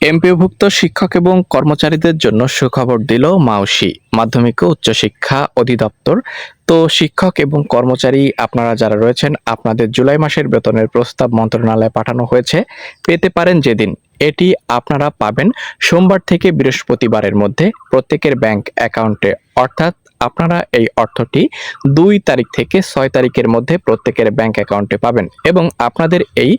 এমপিওভুক্ত শিক্ষক এবং কর্মচারীদের জন্য সুখবর দিল মাউসি মাধ্যমিক ও উচ্চশিক্ষা অধিদপ্তর। তো শিক্ষক এবং কর্মচারী আপনারা যারা রয়েছেন, আপনাদের জুলাই মাসের বেতনের প্রস্তাব মন্ত্রণালয়ে পাঠানো হয়েছে। পেতে পারেন যেদিন, এটি আপনারা পাবেন সোমবার থেকে বৃহস্পতিবারের মধ্যে প্রত্যেকের ব্যাংক অ্যাকাউন্টে। অর্থাৎ আপনারা এই অর্থটি 2 তারিখ থেকে 6 তারিখের মধ্যে প্রত্যেকের ব্যাংক অ্যাকাউন্টে পাবেন। এবং আপনাদের এই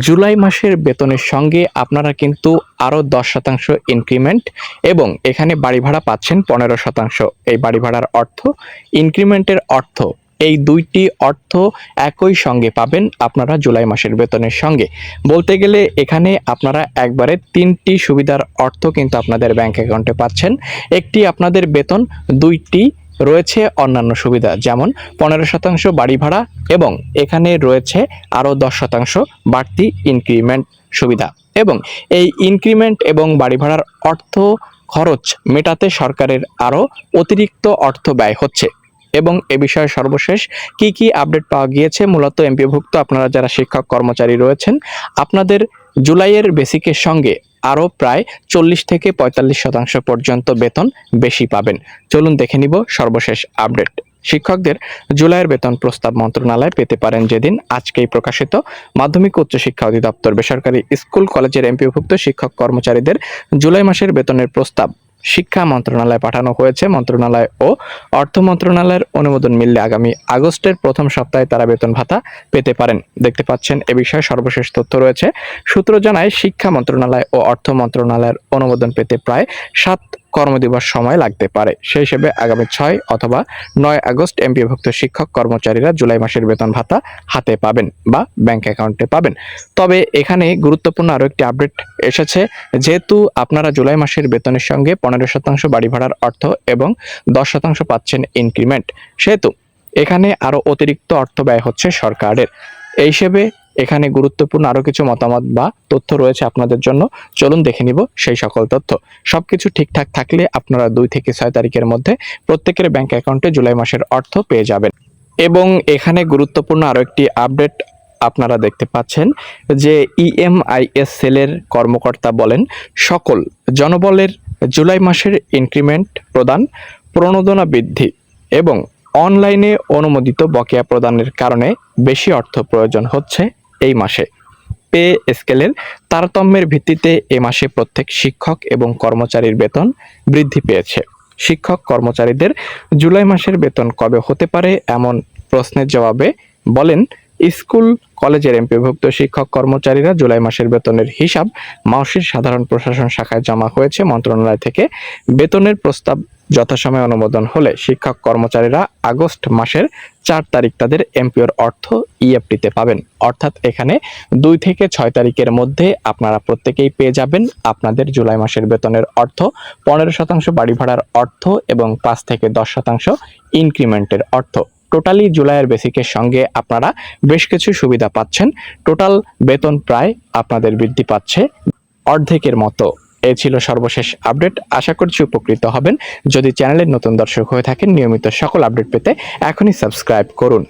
জুলাই মাসের বেতনের সঙ্গে আপনারা কিন্তু আরও 10% ইনক্রিমেন্ট এবং এখানে বাড়ি ভাড়া পাচ্ছেন 15%। এই বাড়ি ভাড়ার অর্থ, ইনক্রিমেন্টের অর্থ, এই দুইটি অর্থ একই সঙ্গে পাবেন আপনারা জুলাই মাসের বেতনের সঙ্গে। বলতে গেলে এখানে আপনারা একবারে 3টি সুবিধার অর্থ কিন্তু আপনাদের ব্যাংক অ্যাকাউন্টে পাচ্ছেন। একটি আপনাদের বেতন, 2টি রয়েছে অন্যান্য সুবিধা, যেমন 15% বাড়ি ভাড়া এবং এখানে রয়েছে আরও 10% বাড়তি ইনক্রিমেন্ট সুবিধা। এবং এই ইনক্রিমেন্ট এবং বাড়ি ভাড়ার অর্থ খরচ মেটাতে সরকারের আরও অতিরিক্ত অর্থ ব্যয় হচ্ছে। এবং এ বিষয়ে সর্বশেষ কি কি আপডেট পাওয়া গিয়েছে, মূলত এমপিওভুক্ত আপনারা যারা শিক্ষক কর্মচারী রয়েছেন, আপনাদের জুলাইয়ের বেসিকের সঙ্গে আরও প্রায় 40 থেকে 45% পর্যন্ত বেতন বেশি পাবেন। চলুন দেখে নিব সর্বশেষ আপডেট। শিক্ষকদের জুলাইয়ের বেতন প্রস্তাব মন্ত্রণালয়ে পেতে পারেন যেদিন, আজকেই প্রকাশিত। মাধ্যমিক উচ্চশিক্ষা অধিদপ্তর বেসরকারি স্কুল কলেজের এমপিওভুক্ত শিক্ষক কর্মচারীদের জুলাই মাসের বেতনের প্রস্তাব শিক্ষা মন্ত্রণালয়ে পাঠানো হয়েছে। মন্ত্রণালয় ও অর্থ মন্ত্রণালয়ের অনুমোদন মিললে আগামী আগস্টের প্রথম সপ্তাহে তারা বেতন ভাতা পেতে পারেন। দেখতে পাচ্ছেন এ বিষয়ে সর্বশেষ তথ্য রয়েছে। সূত্র জানায়, শিক্ষা মন্ত্রণালয় ও অর্থ মন্ত্রণালয়ের অনুমোদন পেতে প্রায় 7 কর্মদিবস সময় লাগতে পারে। সেই হিসেবে আগামী 6 অথবা 9 আগস্ট এমপিওভুক্ত শিক্ষক কর্মচারীরা জুলাই মাসের বেতন ভাতা হাতে পাবেন বা ব্যাংক অ্যাকাউন্টে পাবেন। তবে এখানে গুরুত্বপূর্ণ আরও একটি আপডেট এসেছে। যেহেতু আপনারা জুলাই মাসের বেতনের সঙ্গে 15% বাড়ি ভাড়ার অর্থ এবং 10% পাচ্ছেন ইনক্রিমেন্ট, সেহেতু এখানে আরও অতিরিক্ত অর্থ ব্যয় হচ্ছে সরকারের। এই হিসেবে এখানে গুরুত্বপূর্ণ আরও কিছু মতামত বা তথ্য রয়েছে আপনাদের জন্য। চলুন দেখে নিব সেই সকল তথ্য। সবকিছু ঠিকঠাক থাকলে আপনারা 2 থেকে 6 তারিখের মধ্যে প্রত্যেকের ব্যাংক অ্যাকাউন্টে জুলাই মাসের অর্থ পেয়ে যাবেন। এবং এখানে গুরুত্বপূর্ণ আরও একটি আপডেট আপনারা দেখতে পাচ্ছেন যে ইএমআইএস সেলের কর্মকর্তা বলেন, সকল জনবলের জুলাই মাসের ইনক্রিমেন্ট প্রদান, প্রণোদনা বৃদ্ধি এবং অনলাইনে অনুমোদিত বকেয়া প্রদানের কারণে বেশি অর্থ প্রয়োজন হচ্ছে এই মাসে। পে স্কেলের তারতম্যের ভিত্তিতে এ মাসে প্রত্যেক শিক্ষক এবং কর্মচারীর বেতন বৃদ্ধি পেয়েছে। শিক্ষক কর্মচারীদের জুলাই মাসের বেতন কবে হতে পারে এমন প্রশ্নের জবাবে বলেন, স্কুল কলেজের এমপিওভুক্ত শিক্ষক কর্মচারীরা জুলাই মাসের বেতনের হিসাব মাউসির সাধারণ প্রশাসন শাখায় জমা হয়েছে। মন্ত্রণালয় থেকে বেতনের প্রস্তাব যথাসময়ে অনুমোদন হলে শিক্ষক কর্মচারীরা আগস্ট মাসের 4 তারিখ তাদের এমপিওর অর্থ ইএফটিতে পাবেন। অর্থাৎ এখানে 2 থেকে 6 তারিখের মধ্যে আপনারা প্রত্যেকেই পেয়ে যাবেন আপনাদের জুলাই মাসের বেতনের অর্থ, 15% বাড়ি ভাড়ার অর্থ এবং 5 থেকে 10% ইনক্রিমেন্টের অর্থ। টোটালি জুলাইয়ের বেসিকের সঙ্গে আপনারা বেশ কিছু সুবিধা পাচ্ছেন। টোটাল বেতন প্রায় আপনাদের বৃদ্ধি পাচ্ছে অর্ধেকের মতো। এ ছিল সর্বশেষ আপডেট। আশা করছি উপকৃত হবেন। যদি চ্যানেলের নতুন দর্শক হয়ে থাকেন, নিয়মিত সকল আপডেট পেতে এখনই সাবস্ক্রাইব করুন।